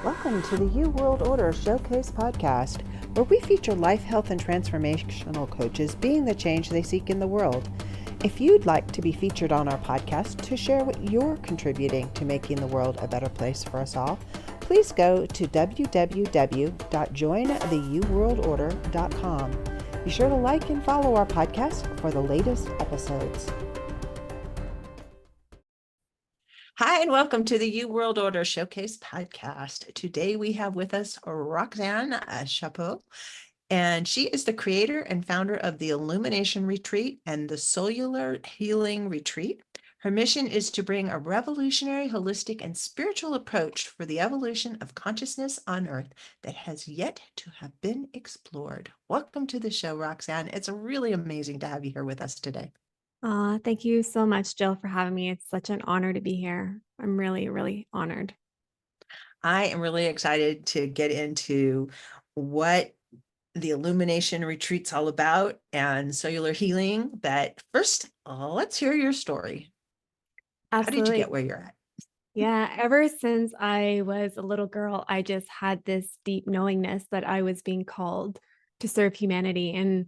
Welcome to the You World Order Showcase podcast, where we feature life, health, and transformational coaches being the change they seek in the world. If you'd like to be featured on our podcast to share what you're contributing to making the world a better place for us all, please go to www.jointheyouworldorder.com. Be sure to like and follow our podcast for the latest episodes. Hi, and welcome to the You World Order Showcase podcast. Today we have with us Roxanne Chaput, and she is the creator and founder of the Illumination Retreat and the Soullular Healing Retreat. Her mission is to bring a revolutionary, holistic, and spiritual approach for the evolution of consciousness on Earth that has yet to have been explored. Welcome to the show, Roxanne. It's really amazing to have you here with us today. Thank you so much, Jill, for having me. It's such an honor to be here. I'm really, really honored. I am really excited to get into what the Illumination Retreat's all about and cellular healing. But first, let's hear your story. Absolutely. How did you get where you're at? Yeah, ever since I was a little girl, I just had this deep knowingness that I was being called to serve humanity. And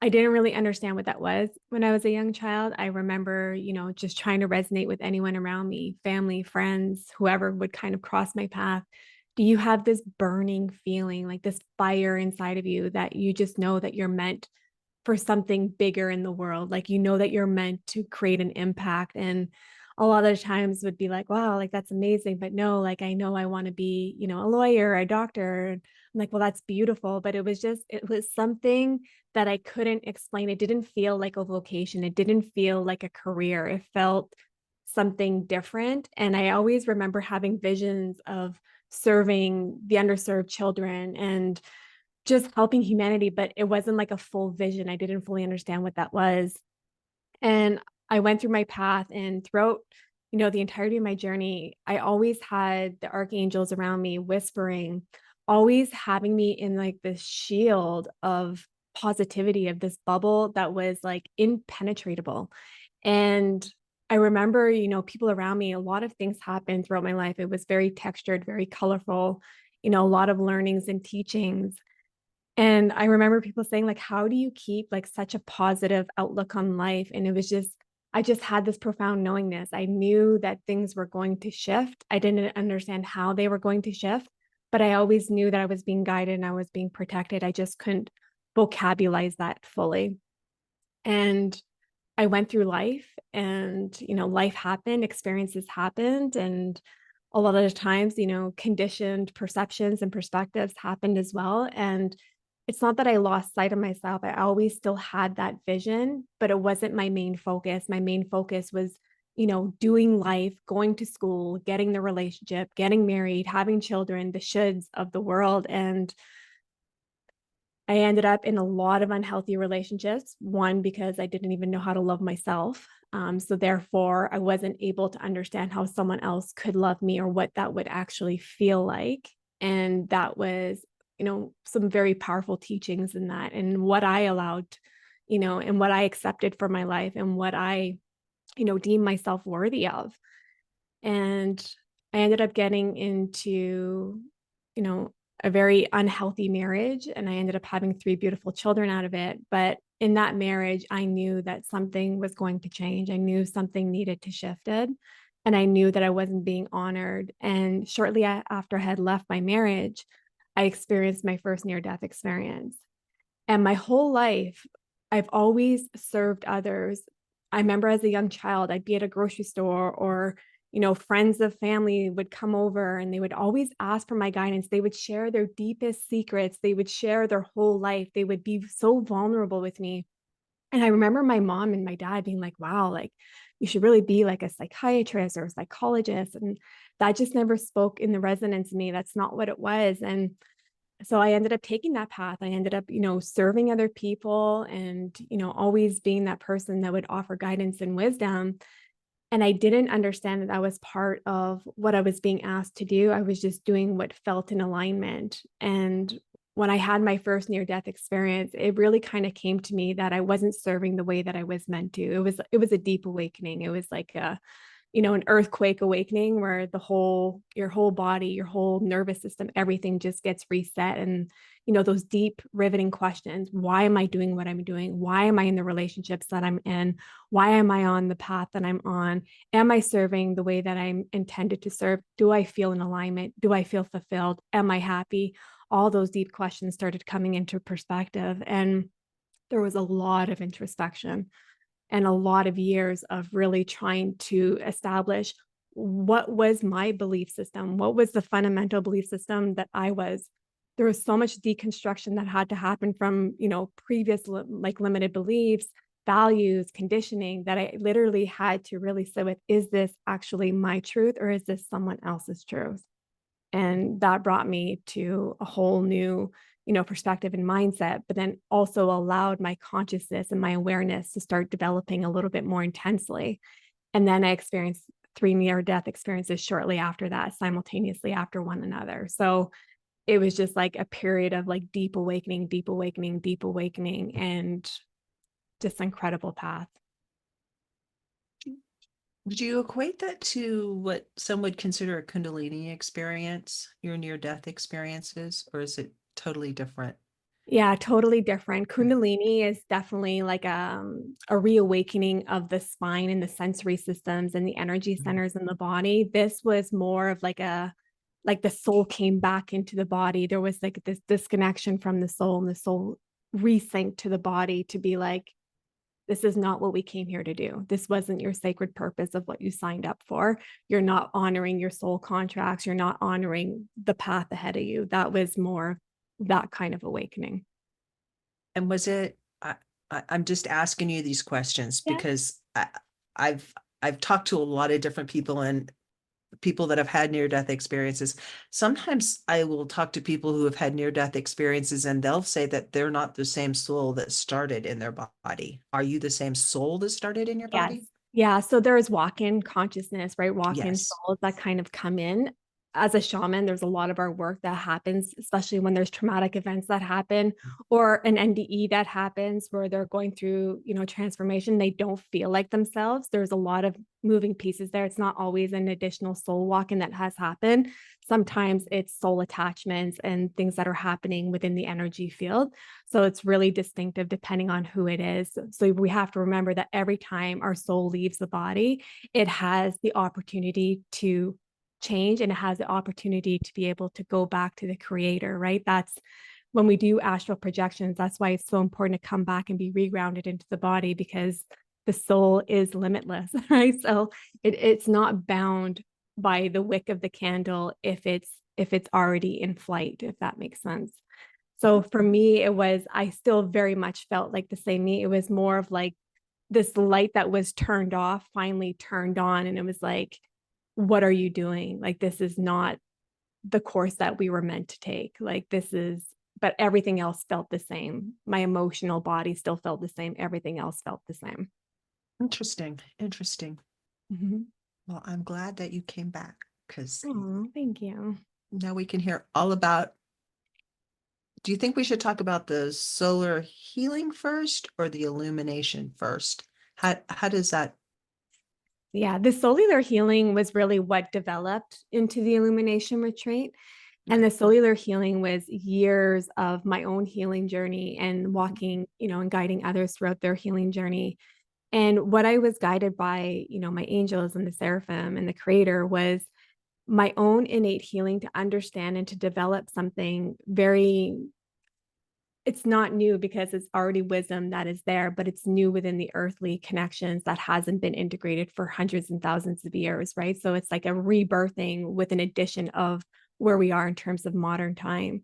I didn't really understand what that was when I was a young child. I remember, just trying to resonate with anyone around me, family, friends, whoever would kind of cross my path. Do you have this burning feeling, like this fire inside of you that you just know that you're meant for something bigger in the world? Like, that you're meant to create an impact. And a lot of times would be like, wow, like that's amazing. But no, like I know I want to be, a lawyer, a doctor. I'm like, well, that's beautiful. But it was something that I couldn't explain. It didn't feel like a vocation. It didn't feel like a career. It felt something different. And I always remember having visions of serving the underserved children and just helping humanity, but it wasn't like a full vision. I didn't fully understand what that was. And I went through my path, and throughout, the entirety of my journey, I always had the archangels around me whispering, always having me in like this shield of positivity, of this bubble that was like impenetrable. And I remember, people around me, a lot of things happened throughout my life. It was very textured, very colorful, a lot of learnings and teachings. And I remember people saying, like, how do you keep like such a positive outlook on life? And it was just, I just had this profound knowingness. I knew that things were going to shift. I didn't understand how they were going to shift, but I always knew that I was being guided and I was being protected. I just couldn't vocabularize that fully. And I went through life, and, life happened, experiences happened. And a lot of the times, conditioned perceptions and perspectives happened as well. And it's not that I lost sight of myself. I always still had that vision, but it wasn't my main focus. My main focus was, doing life, going to school, getting the relationship, getting married, having children, the shoulds of the world. And I ended up in a lot of unhealthy relationships. One, because I didn't even know how to love myself. So therefore, I wasn't able to understand how someone else could love me or what that would actually feel like. And that was, some very powerful teachings in that, and what I allowed, and what I accepted for my life, and what I, deemed myself worthy of. And I ended up getting into, a very unhealthy marriage, and I ended up having 3 beautiful children out of it. But in that marriage, I knew that something was going to change. I knew something needed to shifted, and I knew that I wasn't being honored. And shortly after I had left my marriage, I experienced my first near-death experience. And my whole life, I've always served others. I remember as a young child, I'd be at a grocery store, or, friends of family would come over, and they would always ask for my guidance. They would share their deepest secrets. They would share their whole life. They would be so vulnerable with me. And I remember my mom and my dad being like, wow, like you should really be like a psychiatrist or a psychologist. And that just never spoke in the resonance in me. That's not what it was. And so I ended up taking that path. I ended up, serving other people, and, always being that person that would offer guidance and wisdom. And I didn't understand that that was part of what I was being asked to do. I was just doing what felt in alignment. And when I had my first near-death experience, it really kind of came to me that I wasn't serving the way that I was meant to. It was a deep awakening. It was like a, an earthquake awakening where your whole body, your whole nervous system, everything just gets reset. And, those deep riveting questions, why am I doing what I'm doing? Why am I in the relationships that I'm in? Why am I on the path that I'm on? Am I serving the way that I'm intended to serve? Do I feel in alignment? Do I feel fulfilled? Am I happy? All those deep questions started coming into perspective. And there was a lot of introspection and a lot of years of really trying to establish what was my belief system, what was the fundamental belief system that I was. There was so much deconstruction that had to happen from, previous like limited beliefs, values, conditioning, that I literally had to really sit with, is this actually my truth or is this someone else's truth? And that brought me to a whole new, perspective and mindset, but then also allowed my consciousness and my awareness to start developing a little bit more intensely. And then I experienced 3 near-death experiences shortly after that, simultaneously after one another. So it was just like a period of like deep awakening, deep awakening, deep awakening, and just incredible path. Would you equate that to what some would consider a Kundalini experience, your near-death experiences, or is it totally different? Yeah, totally different. Kundalini is definitely like a reawakening of the spine and the sensory systems and the energy Mhm. centers in the body. This was more of like the soul came back into the body. There was like this disconnection from the soul, and the soul resynced to the body to be like, this is not what we came here to do. This wasn't your sacred purpose of what you signed up for. You're not honoring your soul contracts. You're not honoring the path ahead of you. That was more that kind of awakening. And was it, I'm just asking you these questions Yeah. because I've I've talked to a lot of different people and people that have had near-death experiences. Sometimes I will talk to people who have had near-death experiences and they'll say that they're not the same soul that started in their body. Are you the same soul that started in your Yes. body? Yeah. So there's walk-in consciousness, right? Walk-in Yes. souls that kind of come in. As a shaman, there's a lot of our work that happens, especially when there's traumatic events that happen or an NDE that happens where they're going through, transformation. They don't feel like themselves. There's a lot of moving pieces there. It's not always an additional soul walk-in that has happened. Sometimes it's soul attachments and things that are happening within the energy field. So it's really distinctive depending on who it is. So we have to remember that every time our soul leaves the body, it has the opportunity to change and it has the opportunity to be able to go back to the creator, right? That's when we do astral projections. That's why it's so important to come back and be regrounded into the body because the soul is limitless, right? So it's not bound by the wick of the candle if it's already in flight, if that makes sense. So for me, I still very much felt like the same me. It was more of like this light that was turned off, finally turned on. And it was like, what are you doing? Like, this is not the course that we were meant to take. But everything else felt the same. My emotional body still felt the same. Everything else felt the same. Interesting. Interesting. Mhm. Well, I'm glad that you came back because Oh, thank you. now we can hear all about. Do you think we should talk about the solar healing first or the illumination first? How does that? Yeah, the cellular healing was really what developed into the Illumination Retreat. And Okay. the cellular healing was years of my own healing journey and walking, and guiding others throughout their healing journey. And what I was guided by, my angels and the seraphim and the creator was my own innate healing to understand and to develop something very, it's not new because it's already wisdom that is there, but it's new within the earthly connections that hasn't been integrated for hundreds and thousands of years, right? So it's like a rebirthing with an addition of where we are in terms of modern time.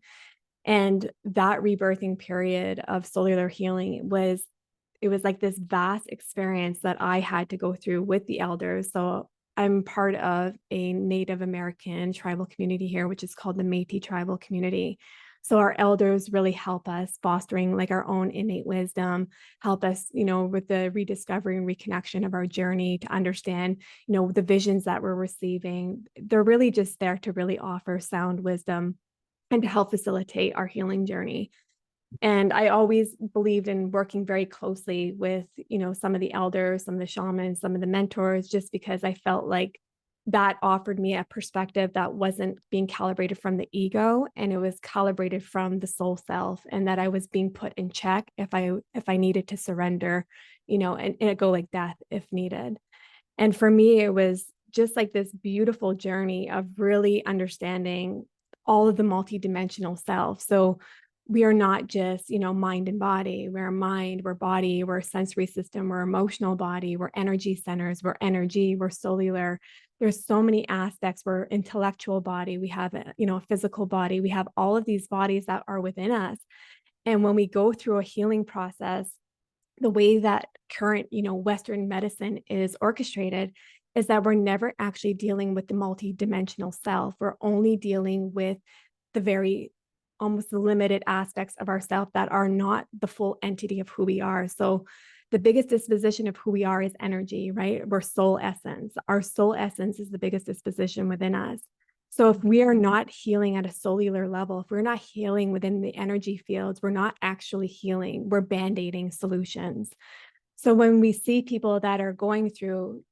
And that rebirthing period of cellular healing it was like this vast experience that I had to go through with the elders. So I'm part of a Native American tribal community here, which is called the Métis tribal community. So our elders really help us fostering like our own innate wisdom, help us, with the rediscovery and reconnection of our journey to understand, the visions that we're receiving. They're really just there to really offer sound wisdom and to help facilitate our healing journey. And I always believed in working very closely with, some of the elders, some of the shamans, some of the mentors, just because I felt like that offered me a perspective that wasn't being calibrated from the ego, and it was calibrated from the soul self, and that I was being put in check if I needed to surrender, and go like death if needed. And for me, it was just like this beautiful journey of really understanding all of the multidimensional self. So we are not just, mind and body. We're mind, we're body, we're sensory system, we're emotional body, we're energy centers, we're energy, we're cellular. There's so many aspects. We're intellectual body. We have a physical body. We have all of these bodies that are within us. And when we go through a healing process, the way that current, Western medicine is orchestrated is that we're never actually dealing with the multidimensional self. We're only dealing with the very almost the limited aspects of ourself that are not the full entity of who we are. So the biggest disposition of who we are is energy, right? We're soul essence. Our soul essence is the biggest disposition within us. So if we are not healing at a cellular level, if we're not healing within the energy fields, we're not actually healing, we're band-aiding solutions. So when we see people that are going through,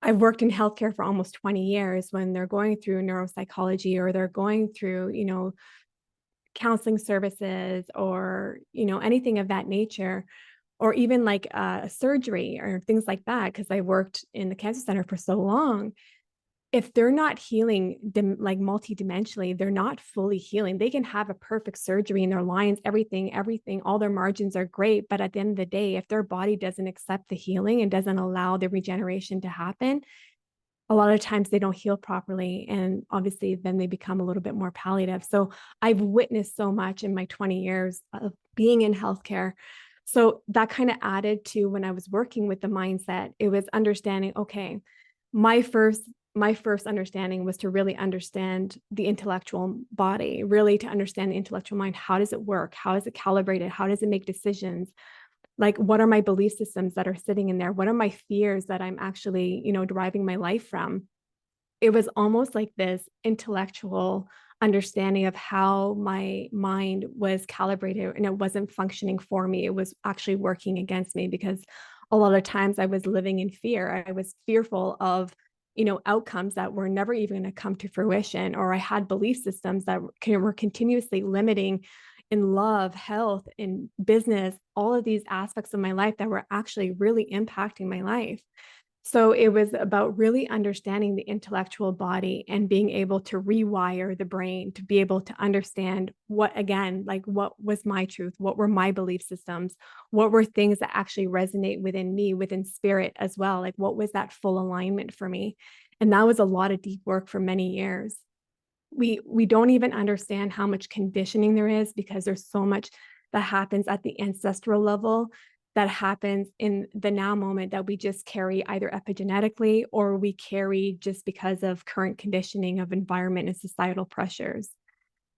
I've worked in healthcare for almost 20 years, when they're going through neuropsychology or they're going through, counseling services or, anything of that nature, or even like surgery or things like that, because I worked in the cancer center for so long. If they're not healing like multidimensionally, they're not fully healing. They can have a perfect surgery in their lines, everything, all their margins are great. But at the end of the day, if their body doesn't accept the healing and doesn't allow the regeneration to happen, a lot of times they don't heal properly. And obviously then they become a little bit more palliative. So I've witnessed so much in my 20 years of being in healthcare. So that kind of added to when I was working with the mindset, it was understanding, okay, my first my first understanding was to really understand the intellectual body, really to understand the intellectual mind. How does it work? How is it calibrated? How does it make decisions? Like, what are my belief systems that are sitting in there? What are my fears that I'm actually, deriving my life from? It was almost like this intellectual understanding of how my mind was calibrated, and it wasn't functioning for me. It was actually working against me, because a lot of times I was living in fear. I was fearful of, outcomes that were never even going to come to fruition, or I had belief systems that were continuously limiting in love, health, in business, all of these aspects of my life that were actually really impacting my life. So it was about really understanding the intellectual body and being able to rewire the brain to be able to understand what, again, like what was my truth? What were my belief systems? What were things that actually resonate within me, within spirit as well? Like, what was that full alignment for me? And that was a lot of deep work for many years. We don't even understand how much conditioning there is, because there's so much that happens at the ancestral level, that happens in the now moment, that we just carry either epigenetically or we carry just because of current conditioning of environment and societal pressures.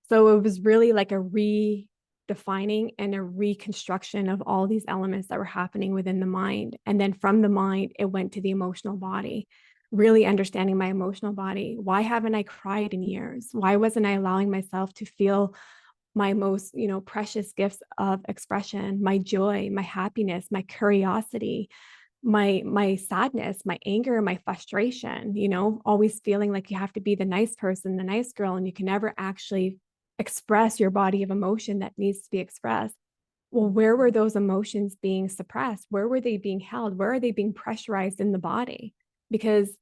So it was really like a redefining and a reconstruction of all these elements that were happening within the mind. And then from the mind, it went to the emotional body, really understanding my emotional body. Why haven't I cried in years? Why wasn't I allowing myself to feel my most, precious gifts of expression, my joy, my happiness, my curiosity, my sadness, my anger, my frustration, always feeling like you have to be the nice person, the nice girl, and you can never actually express your body of emotion that needs to be expressed. Well, where were those emotions being suppressed? Where were they being held? Where are they being pressurized in the body? Because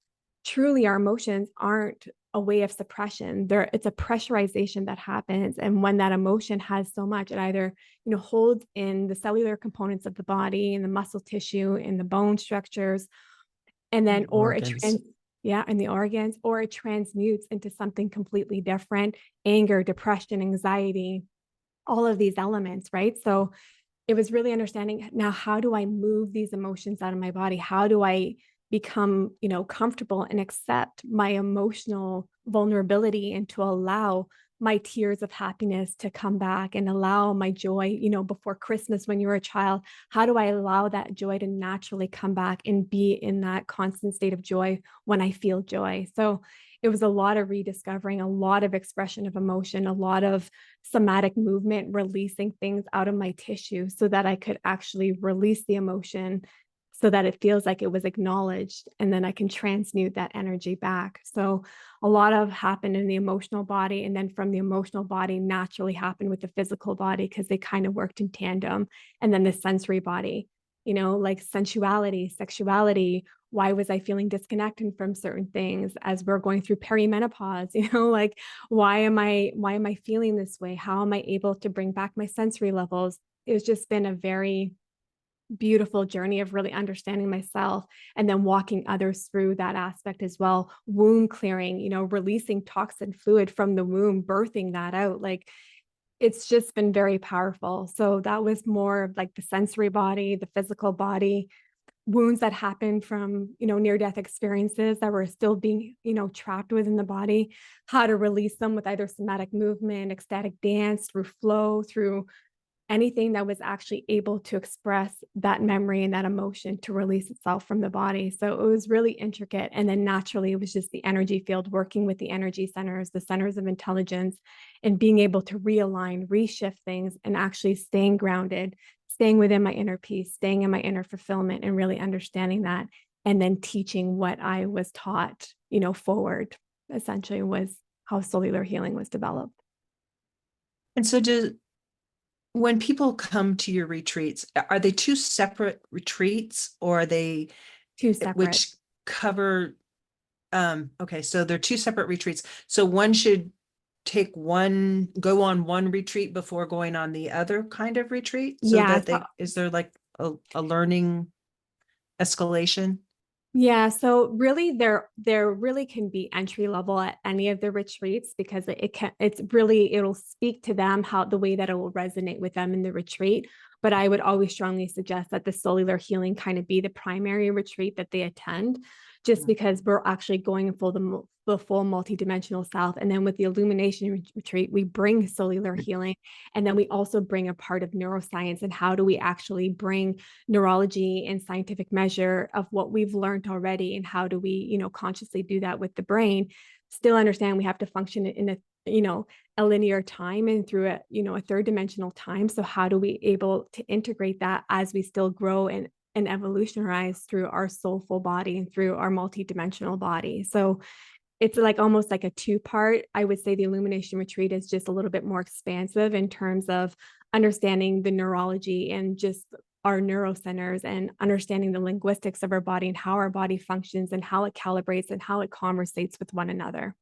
truly our emotions aren't a way of suppression. It's a pressurization that happens. And when that emotion has so much, it either, holds in the cellular components of the body, in the muscle tissue, in the bone structures, and then, or it Organs. yeah, in the organs, or it transmutes into something completely different: anger, depression, anxiety, all of these elements, right? So it was really understanding, now how do I move these emotions out of my body? How do I become, comfortable and accept my emotional vulnerability, and to allow my tears of happiness to come back, and allow my joy, before Christmas when you were a child, how do I allow that joy to naturally come back and be in that constant state of joy when I feel joy? So it was a lot of rediscovering, a lot of expression of emotion, a lot of somatic movement, releasing things out of my tissue so that I could actually release the emotion so that it feels like it was acknowledged, and then I can transmute that energy back. So a lot of happened in the emotional body, and then from the emotional body naturally happened with the physical body because they kind of worked in tandem. And then the sensory body, like sensuality, sexuality. Why was I feeling disconnected from certain things as we're going through perimenopause? Like why am I feeling this way? How am I able to bring back my sensory levels? It's just been a very beautiful journey of really understanding myself and then walking others through that aspect as well. Wound clearing, releasing toxin fluid from the womb, birthing that out. Like it's just been very powerful. So that was more of like the sensory body, the physical body, wounds that happened from, near death experiences that were still being, trapped within the body, how to release them with either somatic movement, ecstatic dance, through flow, through anything that was actually able to express that memory and that emotion to release itself from the body. So it was really intricate. And then naturally, it was just the energy field working with the energy centers, the centers of intelligence, and being able to realign, reshift things, and actually staying grounded, staying within my inner peace, staying in my inner fulfillment, and really understanding that. And then teaching what I was taught, forward, essentially, was how cellular healing was developed. And so when people come to your retreats, are they two separate retreats, or are they, Two separate. which cover, okay, so they're two separate retreats. So one should go on one retreat before going on the other kind of retreat, so Yeah. that is there like a learning escalation? Yeah, so really there really can be entry level at any of the retreats because it'll speak to them how the way that it will resonate with them in the retreat. But I would always strongly suggest that the cellular healing kind of be the primary retreat that they attend, just because we're actually going for the full multidimensional self. And then with the illumination retreat, we bring cellular healing, and then we also bring a part of neuroscience and how do we actually bring neurology and scientific measure of what we've learned already, and how do we consciously do that with the brain, still understand we have to function in a linear time and through a third dimensional time. So how do we able to integrate that as we still grow and evolutionize through our soulful body and through our multidimensional body? So it's like almost like a two-part. I would say the illumination retreat is just a little bit more expansive in terms of understanding the neurology and just our neurocenters and understanding the linguistics of our body and how our body functions and how it calibrates and how it conversates with one another.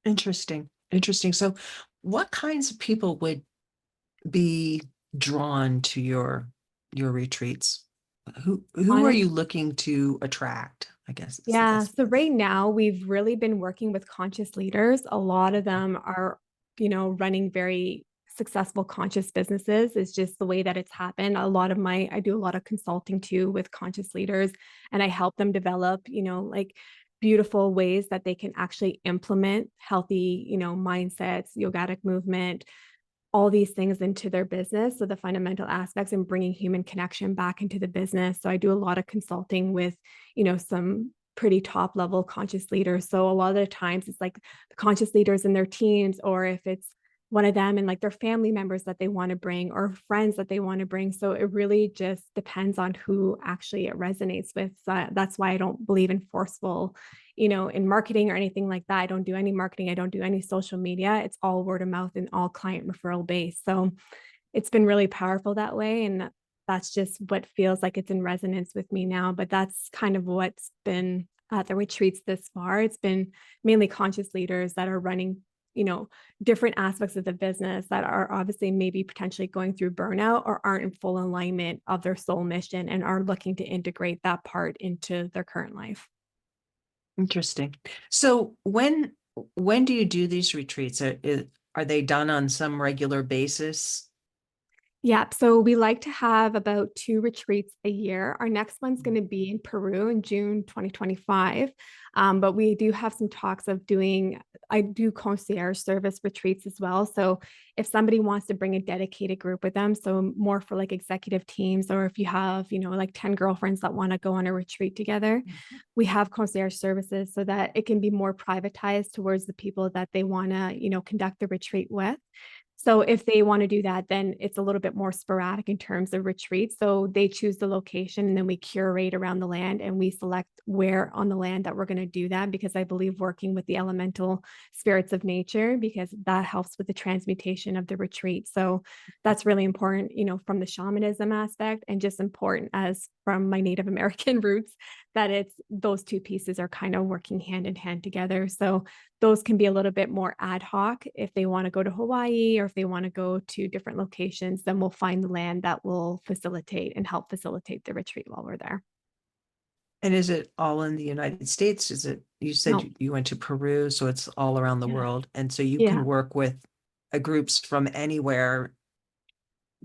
Interesting. Interesting. So what kinds of people would be drawn to your retreats? Who are Honest, you looking to attract? I guess is the yeah. best So way to say right now we've really been working with conscious leaders. A lot of it. them are, running very successful conscious businesses. It's just the way that it's happened. I do a lot of consulting too with conscious leaders, and I help them develop, like beautiful ways that they can actually implement healthy, mindsets, yogatic movement, all these things into their business. So the fundamental aspects and bringing human connection back into the business. So I do a lot of consulting with, some pretty top level conscious leaders. So a lot of the times it's like the conscious leaders and their teams, or if it's one of them and like their family members that they want to bring or friends that they want to bring. So it really just depends on who actually it resonates with. So that's why I don't believe in forceful, in marketing or anything like that. I don't do any marketing. I don't do any social media. It's all word of mouth and all client referral based. So it's been really powerful that way. And that's just what feels like it's in resonance with me now. But that's kind of what's been at the retreats this far. It's been mainly conscious leaders that are running, different aspects of the business that are obviously maybe potentially going through burnout or aren't in full alignment of their soul mission and are looking to integrate that part into their current life. Interesting. So when do you do these retreats? Are they done on some regular basis? Yeah, so we like to have about 2 retreats a year. Our next one's gonna be in Peru in June 2025, but we do have some talks of doing I do concierge service retreats as well, so if somebody wants to bring a dedicated group with them, so more for, like, executive teams, or if you have, like, 10 girlfriends that wanna go on a retreat together, Mhm. we have concierge services so that it can be more privatized towards the people that they wanna, conduct the retreat with. So if they want to do that, then it's a little bit more sporadic in terms of retreats. So they choose the location and then we curate around the land and we select where on the land that we're going to do that because I believe working with the elemental spirits of nature because that helps with the transmutation of the retreat. So that's really important, from the shamanism aspect and just important as from my Native American roots that it's those two pieces are kind of working hand in hand together. So those can be a little bit more ad hoc. If they want to go to Hawaii or if they want to go to different locations, then we'll find the land that will facilitate and help facilitate the retreat while we're there. And is it all in the United States? Is it, you said No, you went to Peru, so it's all around the yeah, world. And so you can yeah, work with groups from anywhere,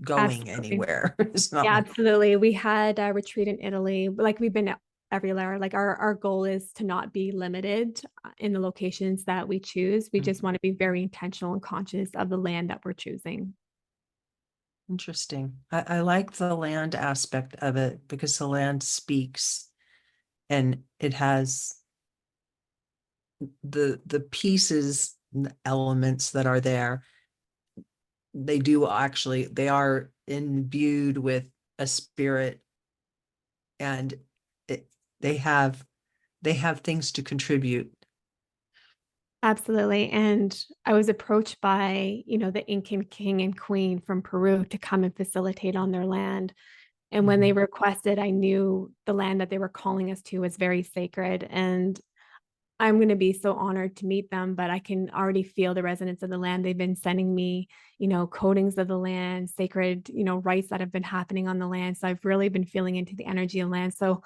going absolutely. anywhere. It's not Yeah, like, absolutely. We had a retreat in Italy. Like we've been everywhere. Like our goal is to not be limited in the locations that we choose. We just Mhm. want to be very intentional and conscious of the land that we're choosing. Interesting. I like the land aspect of it because the land speaks and it has the pieces, and the elements that are there. They do actually, they are imbued with a spirit and it, they have they have things to contribute. Absolutely. And I was approached by, the Incan king and queen from Peru to come and facilitate on their land. And when they Mhm. requested, I knew the land that they were calling us to was very sacred. And I'm going to be so honored to meet them, but I can already feel the resonance of the land. They've been sending me, coatings of the land, sacred, rites that have been happening on the land. So I've really been feeling into the energy of land. So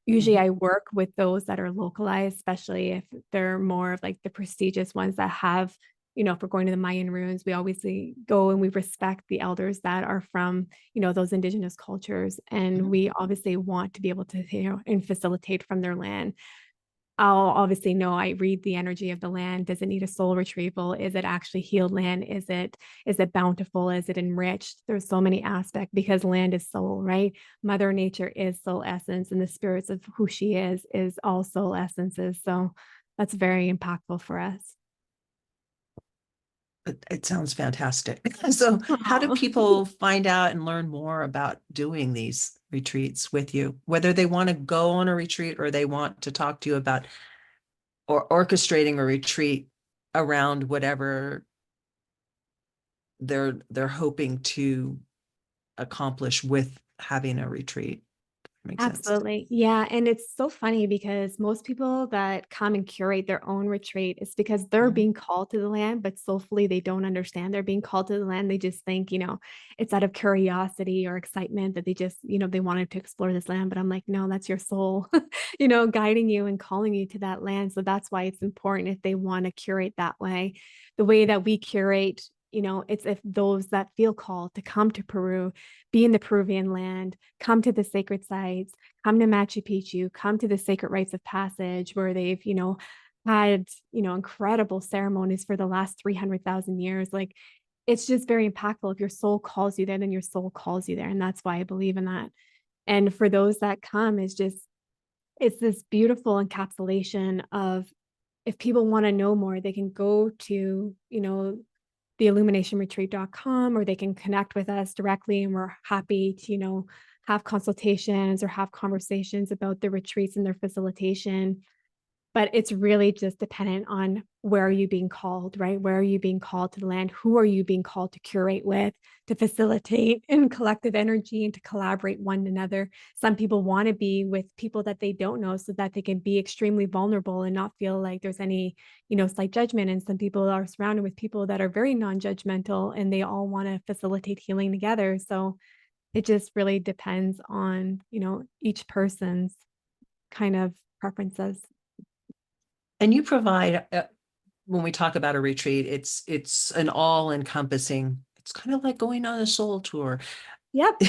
usually Mhm. I work with those that are localized, especially if they're more of like the prestigious ones that have, if we're going to the Mayan ruins, we obviously go and we respect the elders that are from, those indigenous cultures. And Mhm. we obviously want to be able to, and facilitate from their land. I'll obviously know I read the energy of the land. Does it need a soul retrieval? Is it actually healed land? Is it bountiful? Is it enriched? There's so many aspects because land is soul, right? Mother Nature is soul essence, and the spirits of who she is all soul essences. So that's very impactful for us. It sounds fantastic. So how do Aw. people find out and learn more about doing these retreats with you, whether they want to go on a retreat or they want to talk to you about or orchestrating a retreat around whatever they're hoping to accomplish with having a retreat? Makes sense. Absolutely. Yeah. And it's so funny because most people that come and curate their own retreat is because they're Mhm. being called to the land, but soulfully they don't understand they're being called to the land. They just think, it's out of curiosity or excitement that they just, they wanted to explore this land. But I'm like, no, that's your soul, guiding you and calling you to that land. So that's why it's important if they want to curate that way. The way that we curate, it's if those that feel called to come to Peru, be in the Peruvian land, come to the sacred sites, come to Machu Picchu, come to the sacred rites of passage where they've, had, incredible ceremonies for the last 300,000 years. Like it's just very impactful. If your soul calls you there, then your soul calls you there. And that's why I believe in that. And for those that come, it's this beautiful encapsulation of if people want to know more, they can go to, the illuminationretreat.com or they can connect with us directly and we're happy to have consultations or have conversations about the retreats and their facilitation, but it's really just dependent on where are you being called, right? Where are you being called to the land? Who are you being called to curate with, to facilitate in collective energy and to collaborate one another? Some people want to be with people that they don't know so that they can be extremely vulnerable and not feel like there's any, slight judgment. And some people are surrounded with people that are very non-judgmental and they all want to facilitate healing together. So it just really depends on, each person's kind of preferences. And you provide, when we talk about a retreat, it's an all encompassing, It's kind of like going on a soul tour. Yep.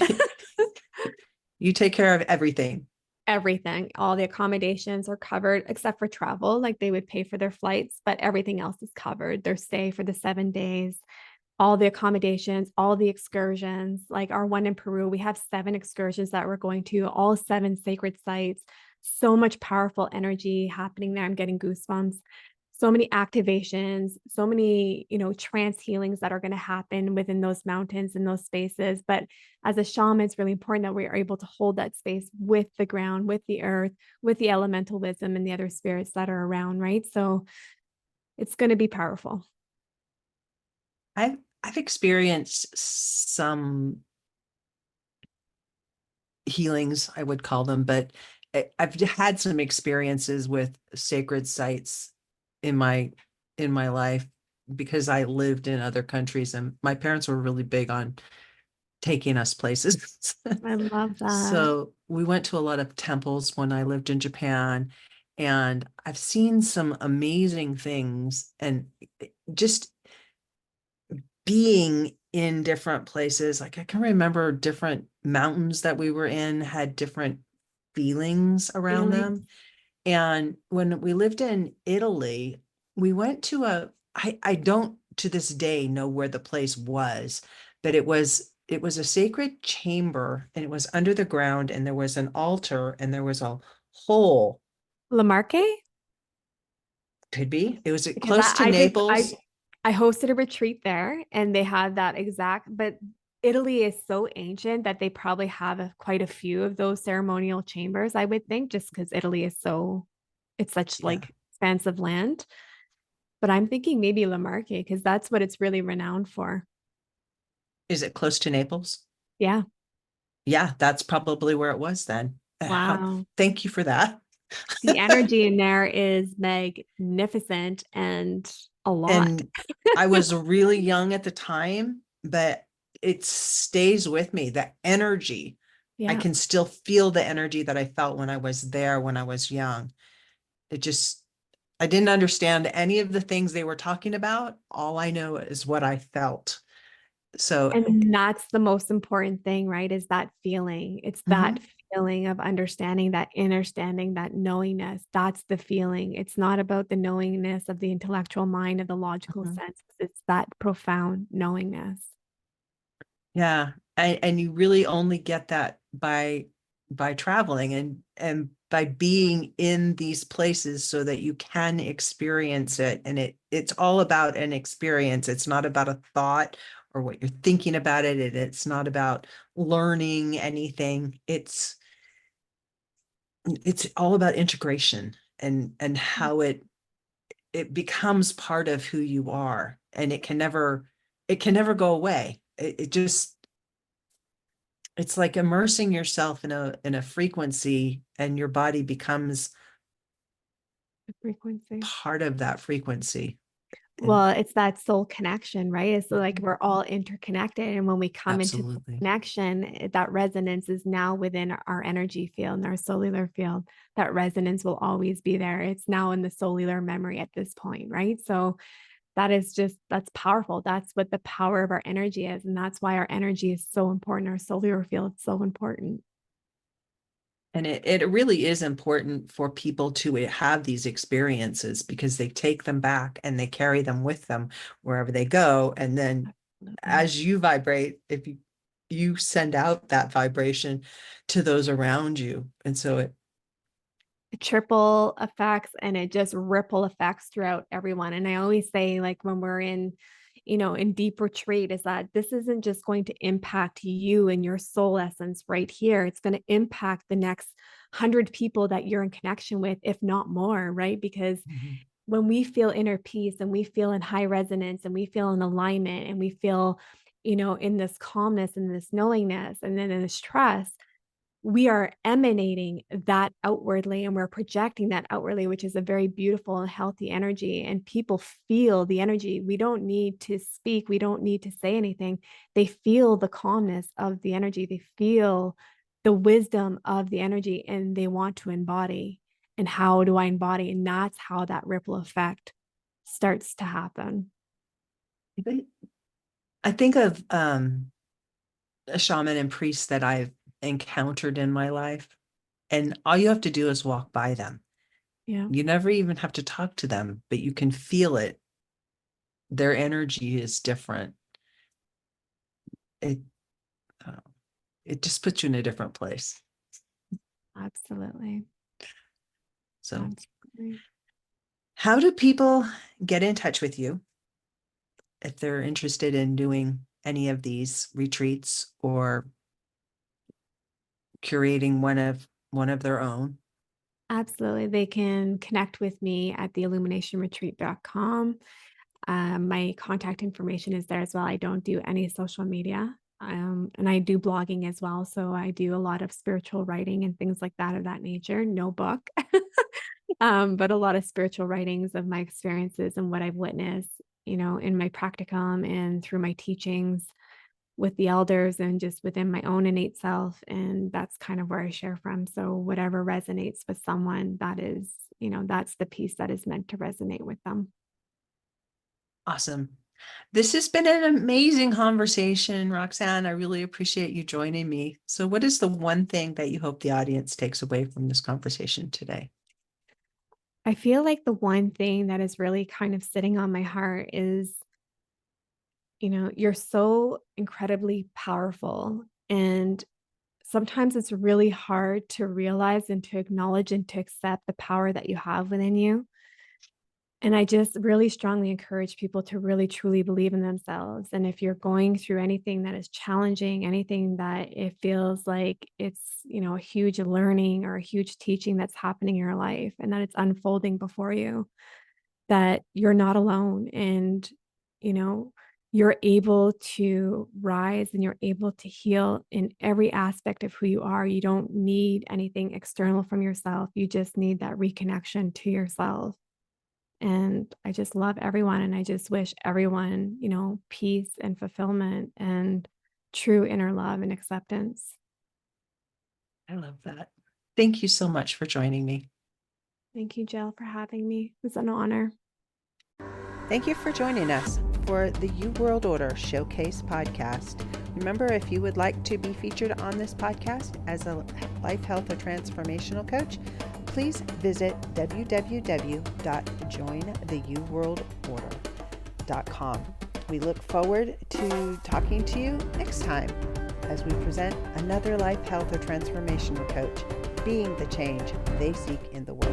You take care of everything. Everything, all the accommodations are covered except for travel. Like they would pay for their flights, but everything else is covered. Their stay for the 7 days, all the accommodations, all the excursions. Like our one in Peru, we have 7 excursions that we're going to, all 7 sacred sites. So much powerful energy happening there. I'm getting goosebumps. So many activations, so many, trance healings that are going to happen within those mountains and those spaces. But as a shaman, it's really important that we are able to hold that space with the ground, with the earth, with the elemental wisdom and the other spirits that are around, right? So it's going to be powerful. I've experienced some healings, I would call them, but I've had some experiences with sacred sites in my life because I lived in other countries and my parents were really big on taking us places. I love that. So we went to a lot of temples when I lived in Japan, and I've seen some amazing things and just being in different places. Like I can remember different mountains that we were in had different feelings around Feelings. them. And when we lived in Italy, we went to I don't to this day know where the place was, but it was a sacred chamber and it was under the ground and there was an altar and there was a hole. Lamarque? Could be. It was Because close to I did Naples. I hosted a retreat there and they had that exact, but Italy is so ancient that they probably have quite a few of those ceremonial chambers, I would think, just because Italy is it's such Yeah. like expansive land. But I'm thinking maybe Lamarque because that's what it's really renowned for. Is it close to Naples? Yeah. Yeah, that's probably where it was then. Wow. Thank you for that. The energy in there is magnificent and a lot. And I was really young at the time, but it stays with me. The energy, I Yeah. can still feel the energy that I felt when I was there when I was young. It just, I didn't understand any of the things they were talking about. All I know is what I felt. So, And that's the most important thing, right? Is that feeling. It's that mhm, feeling of understanding, that understanding, that knowingness. That's the feeling. It's not about the knowingness of the intellectual mind of the logical mhm. sense. It's that profound knowingness. Yeah. And you really only get that by traveling and by being in these places so that you can experience it. And it's all about an experience. It's not about a thought or what you're thinking about it. It's not about learning anything. It's all about integration and how it becomes part of who you are. And it can never go away. It just it's like immersing yourself in a frequency and your body becomes The frequency. part of that frequency. And Well, it's that soul connection, right? It's like mhm, we're all interconnected. And when we come into soul absolutely. connection, that resonance is now within our energy field and our cellular field. That resonance will always be there. It's now in the cellular memory at this point, right? So that's powerful. That's what the power of our energy is. And that's why our energy is so important. Our cellular field is so important. And it really is important for people to have these experiences because they take them back and they carry them with them wherever they go. And then Absolutely. as you vibrate, if you send out that vibration to those around you. And so Triple effects and it just ripple effects throughout everyone. And I always say, like, when we're in deep retreat, is that this isn't just going to impact you and your soul essence right here. It's going to impact the next 100 people that you're in connection with, if not more, right? Because mhm. when we feel inner peace and we feel in high resonance and we feel in alignment and we feel, in this calmness and this knowingness and then in this trust, we are emanating that outwardly and we're projecting that outwardly, which is a very beautiful and healthy energy. And people feel the energy. We don't need to speak, we don't need to say anything. They feel the calmness of the energy, they feel the wisdom of the energy, and they want to embody. And how do I embody? And that's how that ripple effect starts to happen. I think of a shaman and priest that I've encountered in my life, and all you have to do is walk by them. Yeah, You never even have to talk to them, but you can feel it. Their energy is different. It uh, it just puts you in a different place. absolutely. So, Absolutely. how do people get in touch with you if they're interested in doing any of these retreats or curating one of their own? Absolutely. They can connect with me at the illuminationretreat.com. My contact information is there as well. I don't do any social media. And I do blogging as well. So I do a lot of spiritual writing and things like that of that nature. No book, but a lot of spiritual writings of my experiences and what I've witnessed, in my practicum and through my teachings with the elders and just within my own innate self. And that's kind of where I share from. So whatever resonates with someone, that is, that's the piece that is meant to resonate with them. Awesome. This has been an amazing conversation, Roxanne. I really appreciate you joining me. So, what is the one thing that you hope the audience takes away from this conversation today? I feel like the one thing that is really kind of sitting on my heart is, you're so incredibly powerful. And sometimes it's really hard to realize and to acknowledge and to accept the power that you have within you. And I just really strongly encourage people to really truly believe in themselves. And if you're going through anything that is challenging, anything that it feels like it's, a huge learning or a huge teaching that's happening in your life and that it's unfolding before you, that you're not alone and, you know, you're able to rise and you're able to heal in every aspect of who you are. You don't need anything external from yourself. You just need that reconnection to yourself. And I just love everyone. And I just wish everyone, peace and fulfillment and true inner love and acceptance. I love that. Thank you so much for joining me. Thank you, Jill, for having me. It was an honor. Thank you for joining us for the You World Order Showcase podcast. Remember, if you would like to be featured on this podcast as a life, health, or transformational coach, please visit www.jointheyouworldorder.com. We look forward to talking to you next time as we present another life, health, or transformational coach being the change they seek in the world.